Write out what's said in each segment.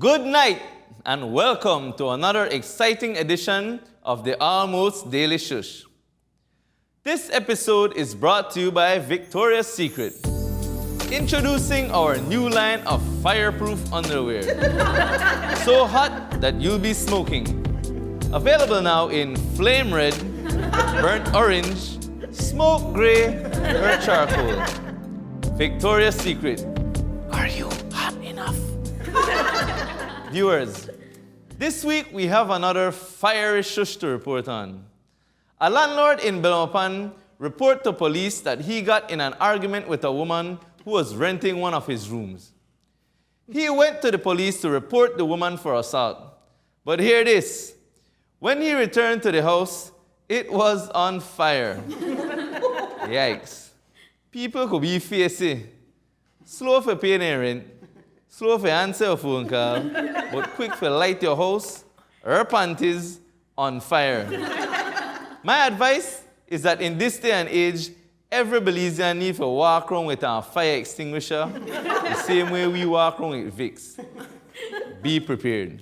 Good night, and welcome to another exciting edition of the Almost Daily Shush. This episode is brought to you by Victoria's Secret, introducing our new line of fireproof underwear. So hot that you'll be smoking. Available now in flame red, burnt orange, smoke gray, or charcoal. Victoria's Secret. Are you hot enough? Viewers, this week we have another fiery shush to report on. A landlord in Belmopan reported to police that he got in an argument with a woman who was renting one of his rooms. He went to the police to report the woman for assault. But hear this. When he returned to the house, it was on fire. Yikes. People could be facey. Slow for paying their rent, slow for answer a phone call, but quick for light your house, her panties on fire. My advice is that in this day and age, every Belizean needs to walk around with a fire extinguisher the same way we walk around with Vicks. Be prepared.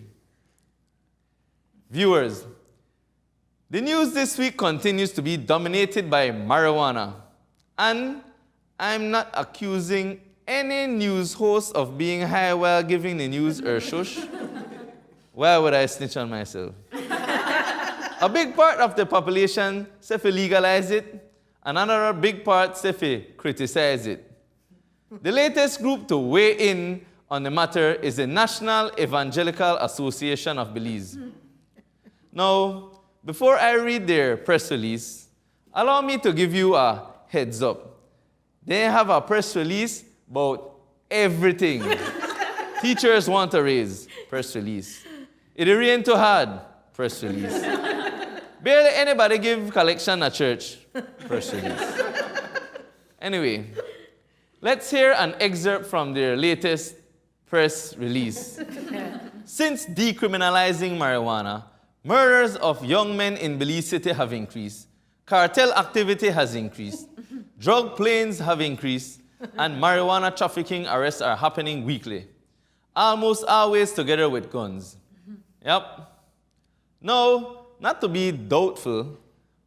Viewers, the news this week continues to be dominated by marijuana. And I'm not accusing any news host of being high while giving the news or shush. Why would I snitch on myself? A big part of the population say to legalize it, another big part say to criticize it. The latest group to weigh in on the matter is the National Evangelical Association of Belize. Now, before I read their press release, allow me to give you a heads up. They have a press release about everything. Teachers want a raise, press release. It rain too hard, press release. Barely anybody give collection at church, press release. Anyway, let's hear an excerpt from their latest press release. Since decriminalizing marijuana, murders of young men in Belize City have increased, cartel activity has increased, drug planes have increased, and marijuana trafficking arrests are happening weekly, almost always together with guns. Yep. No, not to be doubtful,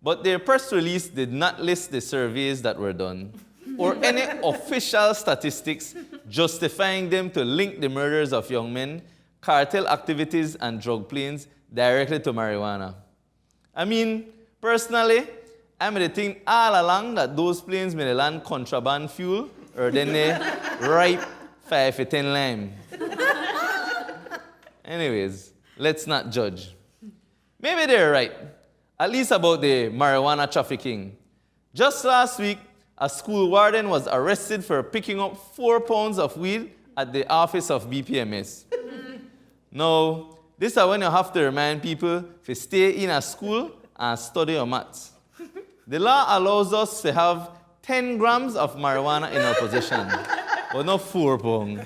but their press release did not list the surveys that were done or any official statistics justifying them to link the murders of young men, cartel activities, and drug planes directly to marijuana. I mean, personally, I may think all along that those planes may land contraband fuel or then they ripe 5 for 10 lime. Anyways, let's not judge. Maybe they're right, at least about the marijuana trafficking. Just last week, a school warden was arrested for picking up 4 pounds of weed at the office of BPMS. Now, this is when you have to remind people to stay in a school and study your maths. The law allows us to have 10 grams of marijuana in our possession, but not 4 pounds.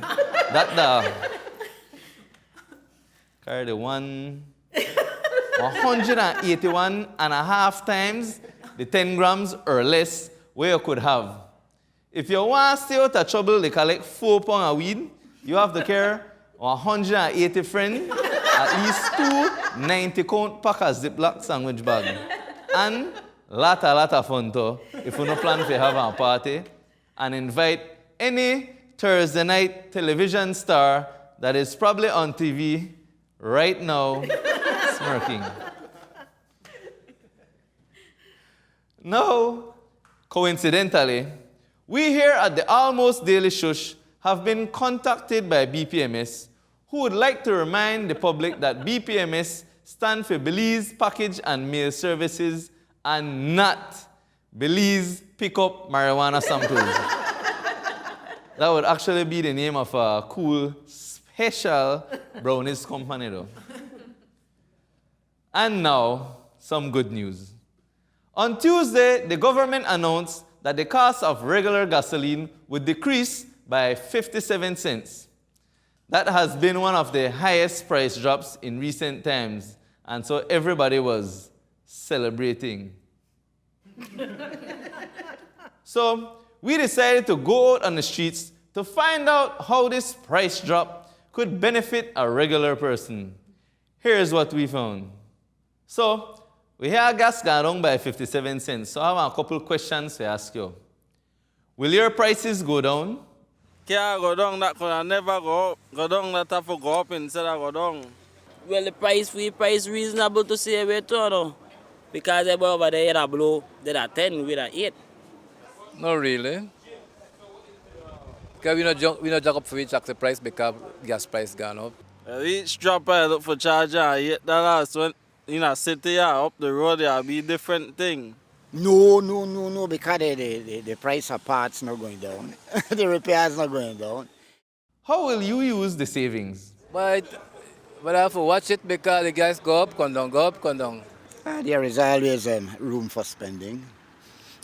Carry the 181 and a half times the 10 grams or less where you could have. If you want to stay out of trouble, they collect 4 pounds of weed, you have to carry 180 friends, at least 2 90-count pack of Ziploc sandwich bag. And lot of fun too, if you no plan to have a party, and invite any Thursday night television star that is probably on TV right now smirking. Now, coincidentally, we here at the Almost Daily Shush have been contacted by BPMS, who would like to remind the public that BPMS stands for Belize Package and Mail Services and not Belize Pick Up Marijuana Samples. That would actually be the name of a cool, special brownies company though. And now, some good news. On Tuesday, the government announced that the cost of regular gasoline would decrease by 57 cents. That has been one of the highest price drops in recent times, and so everybody was celebrating. So we decided to go out on the streets to find out how this price drop could benefit a regular person. Here's what we found. So, we hear gas gone down by 57 cents. So I have a couple questions to ask you. Will your prices go down? Can't go down, that could never go up. Go down, that have to go up instead of go down. Well, the price reasonable to say we too, no? Because they over there at a blow, they're at 10, we're at 8. Not really. Because we not jack up for each taxi price because gas price gone up. Each drop I look for charger $8 when in a city up the road there be different thing. No, because the price of parts not going down. The repairs not going down. How will you use the savings? But I have to watch it because the gas go up, come down, go up, come down. There is always room for spending.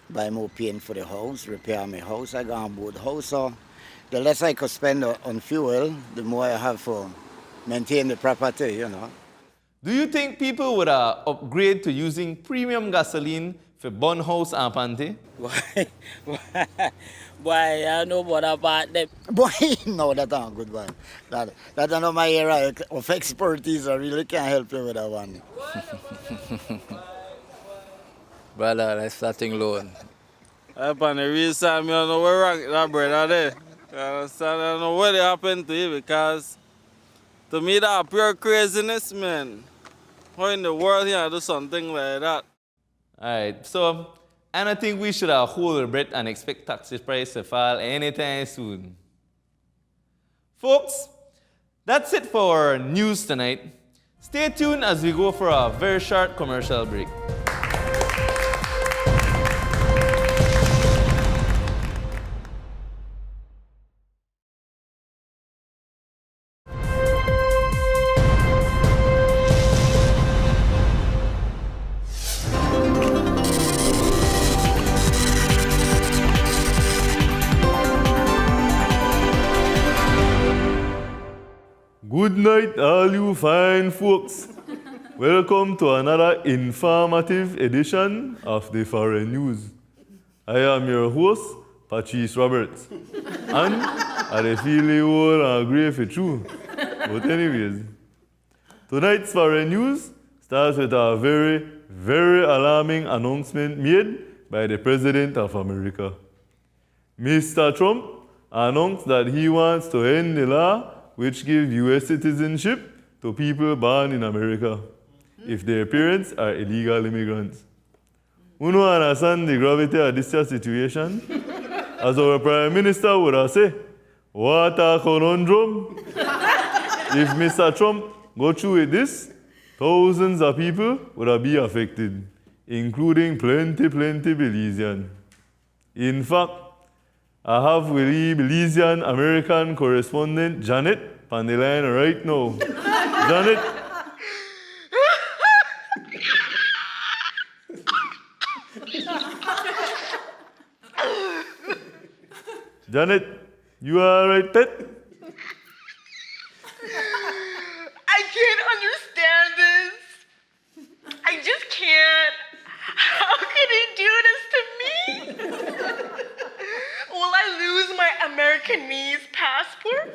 Buy more paint for the house, repair my house. I go on board the house. So the less I could spend on fuel, the more I have to maintain the property, you know. Do you think people would upgrade to using premium gasoline for bun house and panty? Boy, I know what about them. Boy, no, that's not a good one. That's not my area of expertise. I really can't help you with that one. Brother, that's starting loan. Upon the real time, you don't know where rank that brother there. You understand? I don't know what happened to you because to me that pure craziness, man. How in the world you do something like that? Alright, so I don't think we should hold our breath and expect taxi price to fall anytime soon. Folks, that's it for our news tonight. Stay tuned as we go for a very short commercial break. Good night, all you fine folks. Welcome to another informative edition of the Foreign News. I am your host, Patrice Roberts. And I feel the old and grey for true. But anyways, tonight's Foreign News starts with a very, very alarming announcement made by the President of America. Mr. Trump announced that he wants to end the law which gives U.S. citizenship to people born in America if their parents are illegal immigrants. You know understand the gravity of this situation? As our Prime Minister would have said, what a conundrum. If Mr. Trump go through with this, thousands of people would have been affected, including plenty Belizean. In fact, I have with me Belizean American correspondent Janet on the line right now. Janet. Janet, you all right, pet? I can't understand this. I just can't. How could he do this to me? Will I lose my Americanese passport?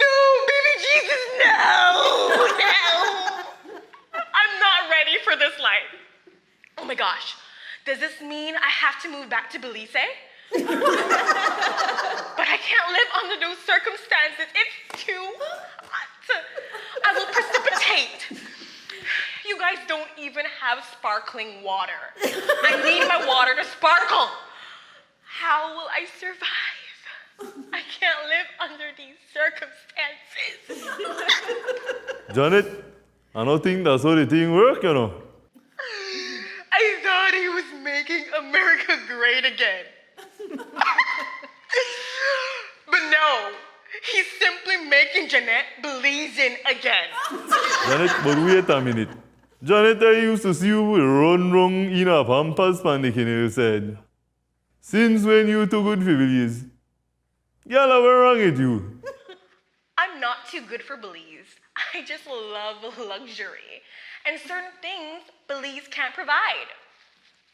No, baby Jesus, no! I'm not ready for this life. Oh my gosh, does this mean I have to move back to Belize? But I can't live under those circumstances. It's too hot. I will precipitate. You guys don't even have sparkling water. I need my water to sparkle. How will I survive? I can't live under these circumstances. Janet, I don't think that's how the thing works, you know. I thought he was making America great again. But no, he's simply making Jeanette Belizean again. Janet, but wait a minute. Janet, I used to see you run wrong in a pampas panicking, you said. Since when you too good for Belize? Girl, what's wrong with you? I'm not too good for Belize. I just love luxury. And certain things Belize can't provide.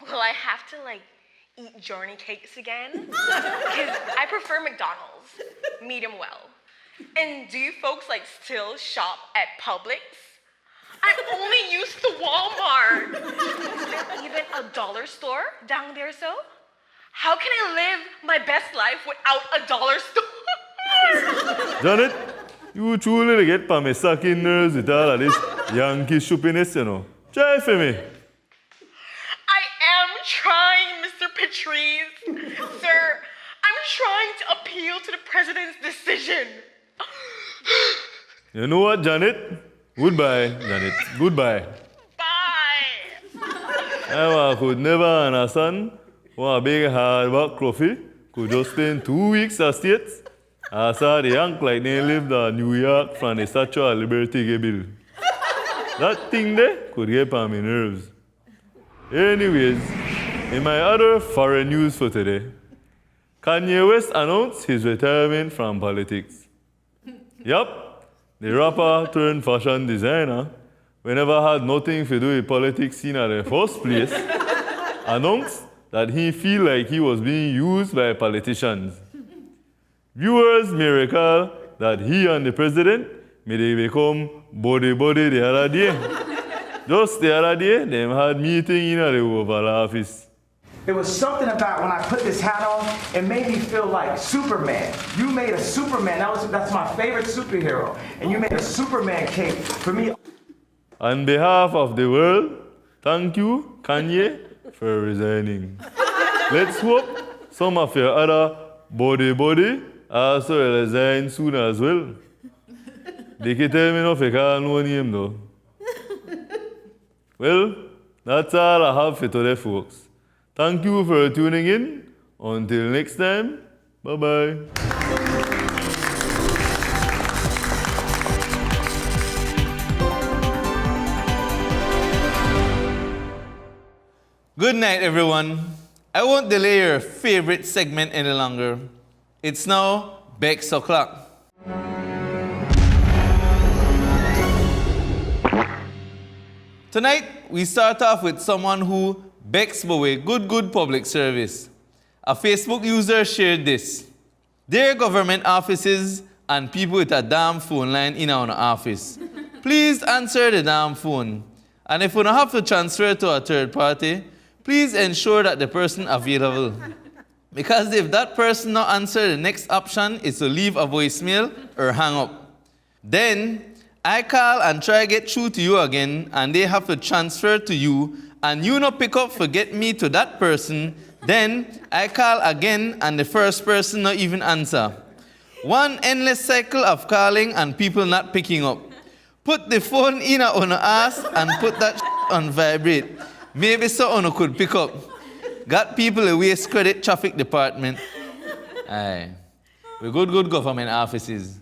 Will I have to, eat Journey cakes again? Because I prefer McDonald's, medium well. And do you folks like still shop at Publix? I'm only used to Walmart. Is there even a dollar store down there, so? How can I live my best life without a dollar store? Janet, you truly get by me sucking nerves with all of this Yankee shoppiness, you know. Try for me. I am trying, Mr. Patrice. Sir, I'm trying to appeal to the president's decision. You know what, Janet? Goodbye, Janet. Goodbye. Bye. I could never understand why a big hard work coffee could just stay in 2 weeks at States. I saw the young like they lived in New York from the Statue of Liberty bill. That thing there could get on my nerves. Anyways, in my other foreign news for today, Kanye West announced his retirement from politics. Yup. The rapper turned fashion designer, who never had nothing to do with politics in the first place, announced that he feel like he was being used by politicians. Viewers may recall that he and the president may they become body the other day. Just the other day, them had meeting in the Oval Office. There was something about when I put this hat on, it made me feel like Superman. You made a Superman. That's my favorite superhero. And you made a Superman cape for me. On behalf of the world, thank you, Kanye, for resigning. Let's hope some of your other body also resign soon as well. They can tell me no if I can't know him though. Well, that's all I have for today, folks. Thank you for tuning in. Until next time, bye-bye. Good night, everyone. I won't delay your favorite segment any longer. It's now Bex o'clock. Tonight, we start off with someone who begs for a good public service. A Facebook user shared this. Dear government offices and people with a damn phone line in our office, please answer the damn phone. And if you don't have to transfer to a third party, please ensure that the person available. Because if that person not answer, the next option is to leave a voicemail or hang up. Then I call and try to get through to you again, and they have to transfer to you, and you not pick up, forget me to that person. Then I call again, and the first person not even answer. One endless cycle of calling and people not picking up. Put the phone in on ass and put that on vibrate. Maybe someone could pick up. Got people a waste credit traffic department. Aye. We're good government offices.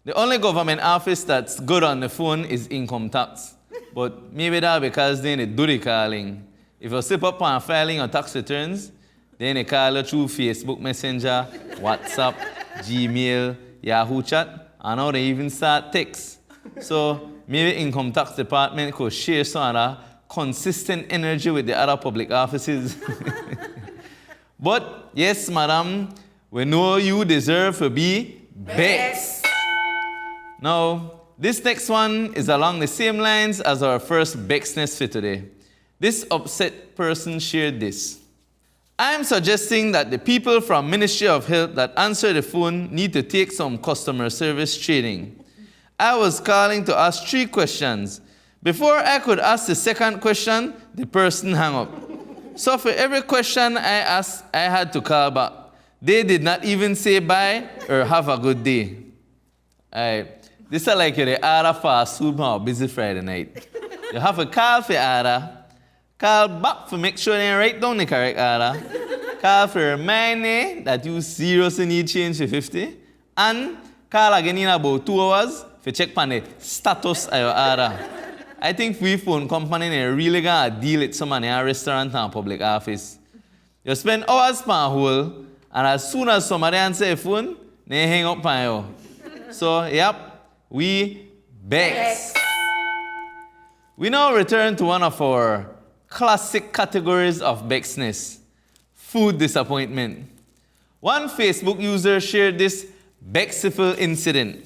The only government office that's good on the phone is income tax. But maybe that's because they do the calling. If you slip up on filing your tax returns, then they call you through Facebook Messenger, WhatsApp, Gmail, Yahoo Chat, and now they even start text. So maybe income tax department could share some of that consistent energy with the other public offices. But yes, madam, we know you deserve to be best. Now, this next one is along the same lines as our first Bexness for today. This upset person shared this. I'm suggesting that the people from Ministry of Health that answer the phone need to take some customer service training. I was calling to ask 3 questions. Before I could ask the second question, the person hung up. So for every question I asked, I had to call back. They did not even say bye or have a good day. This is like the order fast food on a busy Friday night. You have a call for order, call back to make sure they write down the correct order, call for remind me that you seriously need change for 50, and call again in about 2 hours to check on the status of your order. I think we phone company they really gonna deal with someone in a restaurant and public office. You spend hours on hold, and as soon as somebody answer the phone, they hang up on you. So, yep. We begs. We now return to one of our classic categories of Bexness. food disappointment. One Facebook user shared this Bexiful incident.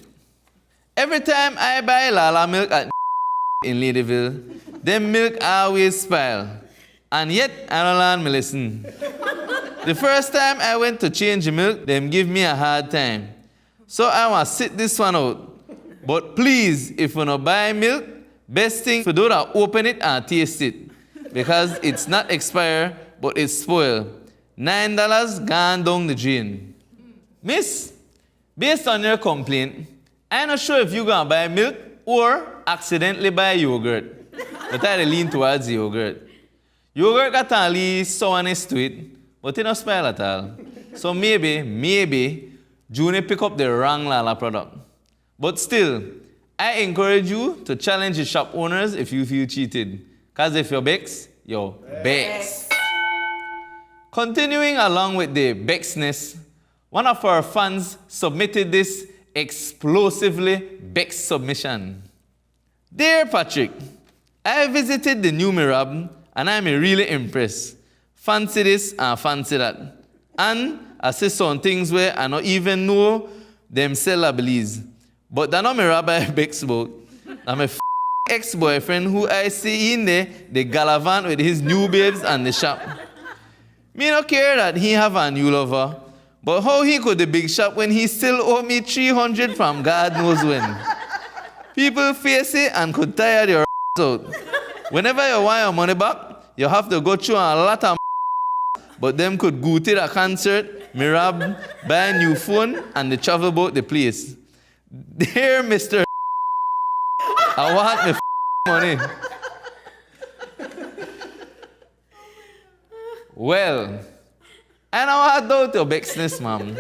Every time I buy Lala milk at in Ladyville, them milk always spoil. And yet, I don't learn me listen. The first time I went to change the milk, them give me a hard time. So I want to sit this one out. But please, if you don't buy milk, best thing for do to open it and taste it. Because it's not expired, but it's spoiled. $9 gone down the drain. Miss, based on your complaint, I'm not sure if you're going to buy milk or accidentally buy yogurt. But I lean towards yogurt. Yogurt got a little sourness to it, but it don't spoil at all. So maybe, Junior pick up the wrong Lala product. But still, I encourage you to challenge the shop owners if you feel cheated. Because if you're Bex, you're Bex. Continuing along with the Bexness, one of our fans submitted this explosively Bex submission. Dear Patrick, I visited the new Mirab and I'm really impressed. Fancy this and fancy that. And I see some things where I don't even know them sell Belize. But that's not Mirab I Bex about. I'm a ex-boyfriend who I see in there, the galavant with his new babes and the shop. Me no care that he have a new lover, but how he could the big shop when he still owe me 300 from God knows when. People face it and could tire your out. Whenever you want your money back, you have to go through a lot of but them could go to the concert, Mirab, buy a new phone, and they travel about the place. Dear Mr. I want my money. Well, I know I doubt your Bexness, ma'am,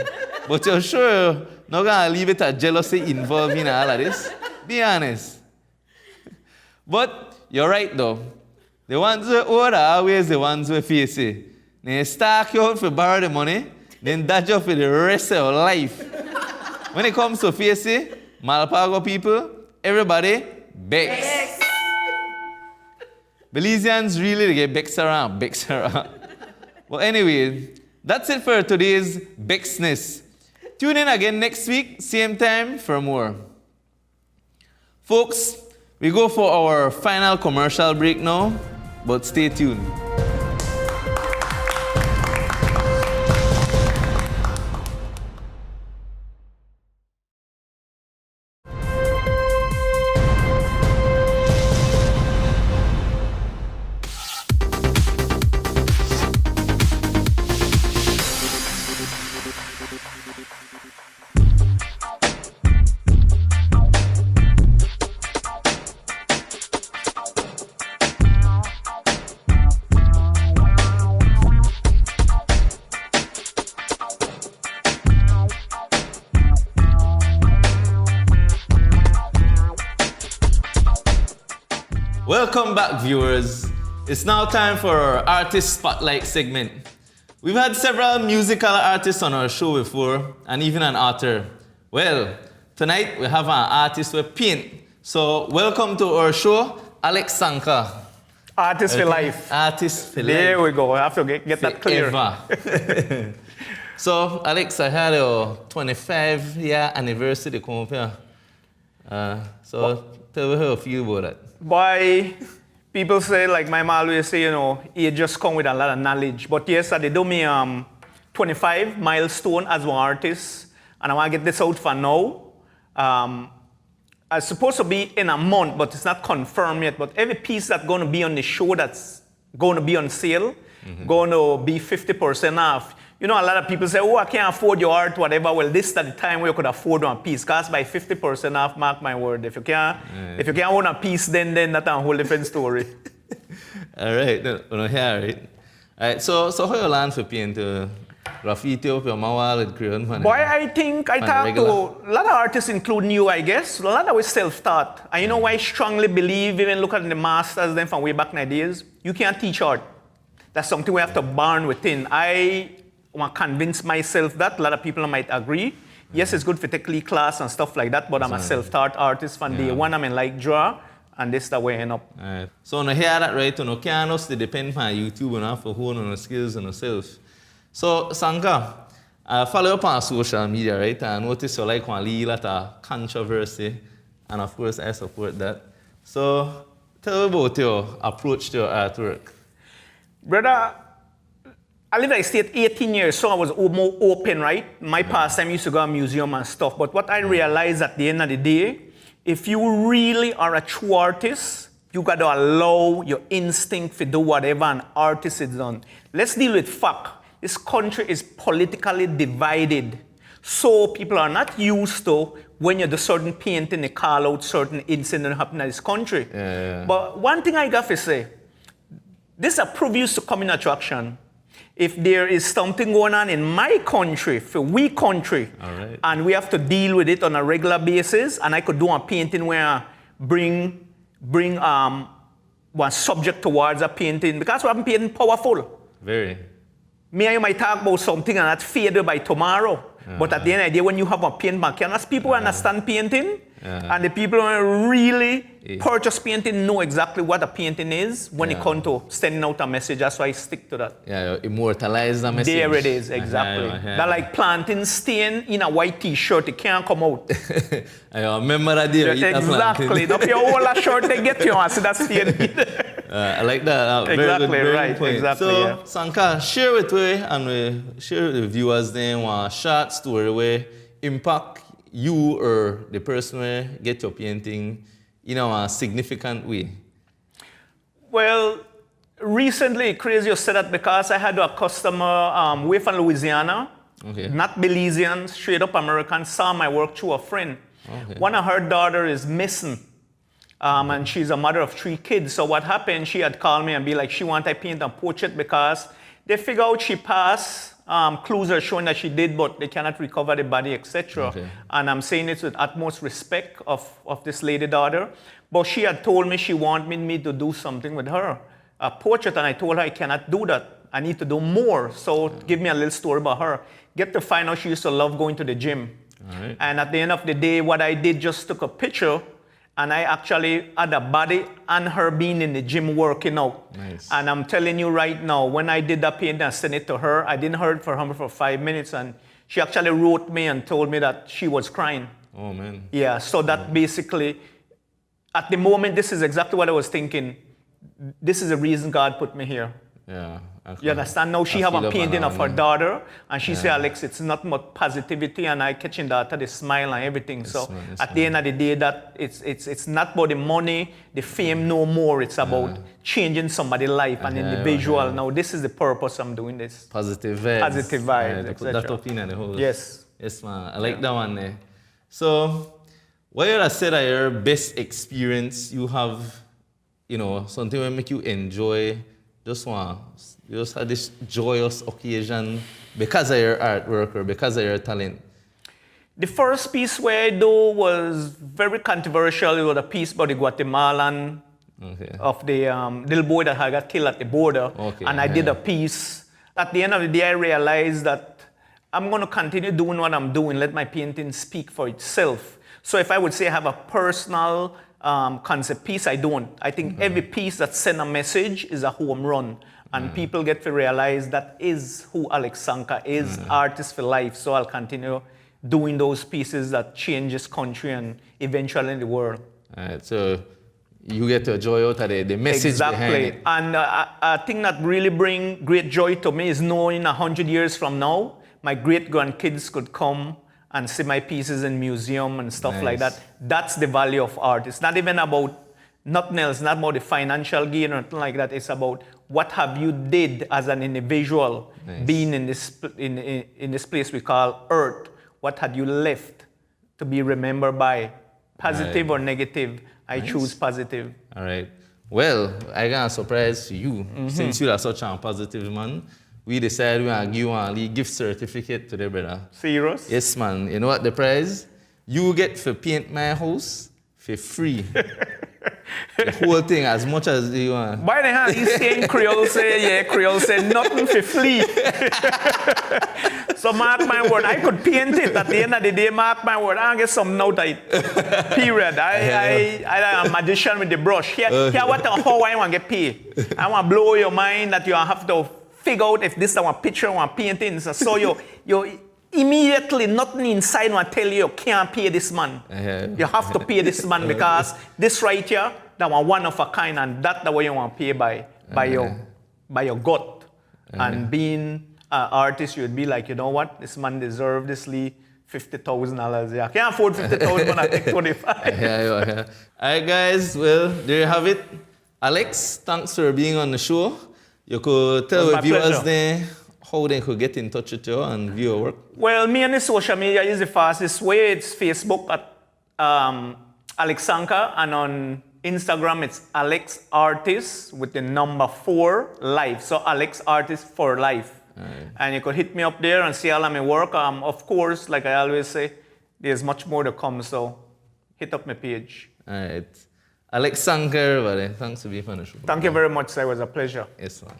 but you're sure not gonna leave it at jealousy involved in all of this? Be honest. But you're right though. The ones who owe are always the ones who face it. They stack you out for borrow the money, then dodge you for the rest of your life. When it comes to face it, Malapago people, everybody, Bex. Belizeans really get Bex around. Well, anyway, that's it for today's Bexness. Tune in again next week, same time, for more. Folks, we go for our final commercial break now, but stay tuned. Welcome back, viewers. It's now time for our Artist Spotlight segment. We've had several musical artists on our show before, and even an author. Well, tonight we have an artist with paint. So welcome to our show, Alex Sanka. Artist for life. Artist for life. There we go. I have to get that clear. So, Alex, I had your 25-year anniversary come up here. So tell me how you feel about that. Boy, people say, like my mom always say, you know, he just come with a lot of knowledge. But yes, they do me 25 milestone as one artist, and I want to get this out for now. It's supposed to be in a month, but it's not confirmed yet. But every piece that's going to be on the show that's going to be on sale, going to be 50% off. You know, a lot of people say, oh, I can't afford your art, whatever. Well, this is the time where you could afford one piece. Cost by 50% off, mark my word. If you can't own a piece, then that's a whole different story. All right, no, here, right? All right, so how you learn for paint graffiti up your wall with crayon? Boy, I think I talk to a lot of artists, including you, I guess. A lot of it self-taught. And you know why I strongly believe, even look at the masters then from way back in the days, you can't teach art. That's something we have to burn within. I want to convince myself that. A lot of people might agree. Yes, it's good for take class and stuff like that, but I'm a self-taught artist from day one. I'm in like draw, and this is the way I end up. All right. So, when I hear that, right, you can't just depend on YouTube and for hone on the skills on yourself. So, Sanka, I follow up on social media, right? And I notice you like one lot of controversy. And of course, I support that. So, tell me about your approach to your artwork. Brother, I lived in the state 18 years, so I was more open, right? My pastime used to go to a museum and stuff. But what I realized at the end of the day, if you really are a true artist, you got to allow your instinct to do whatever an artist is done. Let's deal with fact. This country is politically divided. So people are not used to when you do certain painting, they call out certain incident happening in this country. But one thing I got to say, this is a previous to coming attraction. If there is something going on in my country, for we country, and we have to deal with it on a regular basis, and I could do a painting where I bring one subject towards a painting, because I'm painting powerful. Very. Me and you might talk about something and that fade by tomorrow. But at the end of the day, when you have a paint back canvas, people understand painting, and the people who really purchase painting know exactly what a painting is when it comes to sending out a message. That's why I stick to that. Yeah, you immortalize the message. There it is, exactly. That like planting stain in a white t-shirt, it can't come out. I remember that day. Exactly. Not your whole shirt they get you and see that stain. I like that. Exactly, very good, right. point. Exactly. So, Sanka, share with me and share with the viewers then one short story where impact you or the person where get your painting in a significant way. Well, recently, crazy you said that because I had a customer way from Louisiana, not Belizean, straight up American, saw my work through a friend. One of her daughter is missing. And she's a mother of 3 kids. So what happened, she had called me and be like, she wanted to paint a portrait because they figure out she passed. Clues are showing that she did, but they cannot recover the body, etc. And I'm saying it with utmost respect of this lady daughter. But she had told me she wanted me to do something with her, a portrait, and I told her I cannot do that. I need to do more. So give me a little story about her. Get to find out she used to love going to the gym. And at the end of the day, what I did, just took a picture, and I actually had a body and her being in the gym working out. And I'm telling you right now, when I did that painting and sent it to her, I didn't hear from her for 5 minutes, and she actually wrote me and told me that she was crying. Oh, man. Yeah, so that basically, at the moment, this is exactly what I was thinking. This is the reason God put me here. Yeah. You understand? Now she have a painting of her daughter, and she say, Alex, it's not much positivity, and I catching that, the smile and everything. So at the end of the day, that it's not about the money, the fame no more. It's about changing somebody's life, an individual. Now this is the purpose I'm doing this. Positive vibes. Positive vibes, Put that up in the whole. Yes. Yes, man. I like that one there. So, what you have said are your best experience you have, something will make you enjoy you just had this joyous occasion because of your artwork or because of your talent? The first piece where I do was very controversial. It was a piece about the Guatemalan of the little boy that had got killed at the border. And I did a piece. At the end of the day, I realized that I'm going to continue doing what I'm doing, let my painting speak for itself. So if I would say I have a personal concept piece, I don't. I think every piece that sends a message is a home run. And people get to realize that is who Alex Sanka is, artist for life. So I'll continue doing those pieces that change this country and eventually the world. All right, so you get to enjoy out of the message behind it. And a thing that really brings great joy to me is knowing 100 years from now, my great-grandkids could come and see my pieces in museum and stuff like that. That's the value of art. It's not even about nothing else, not about the financial gain or anything like that. It's about what have you did as an individual being in this place we call Earth. What had you left to be remembered by? Positive or negative? I choose positive. All right. Well, I got a surprise to you. Since you are such a positive man, we decided we are going to give a gift certificate to the brother. Serious? Yes, man. You know what the prize? You get to paint my house for free. The whole thing, as much as you want. By the hand, he's saying Creole say, Creole say, nothing for free. So mark my word, I could paint it at the end of the day, mark my word, I'll get some note of it. Period. I'm a magician with the brush. Here what how I want to get paid. I want to blow your mind that you have to figure out if this is a picture or a painting. So you immediately, nothing inside will tell you can't pay this man. You have to pay this man because this right here, that one of a kind, and that's the way you want to pay by your gut. And being an artist, you would be like, you know what, this man deserves this $50,000. Yeah, I can't afford 50,000, but I take 25. Yeah. All right, guys. Well, there you have it. Alex, thanks for being on the show. You could tell our viewers there how they could get in touch with you and view your work. Well, me and the social media is the fastest way. It's Facebook at Alex Sanka, and on Instagram it's Alex Artist with the number 4 life. So Alex Artist for life. Right. And you could hit me up there and see all of my work. Of course, like I always say, there's much more to come. So hit up my page. All right. Alex Sanka, everybody. Thanks for being on the show. Thank you very much, sir. It was a pleasure. Yes, man.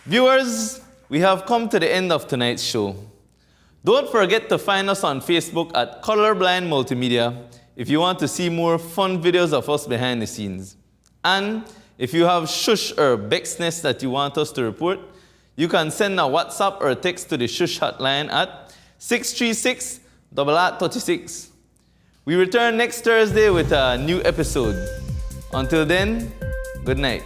Viewers, we have come to the end of tonight's show. Don't forget to find us on Facebook at Colorblind Multimedia if you want to see more fun videos of us behind the scenes. And if you have Shush or Bexness that you want us to report, you can send a WhatsApp or a text to the Shush hotline at 636-36. We return next Thursday with a new episode. Until then, good night.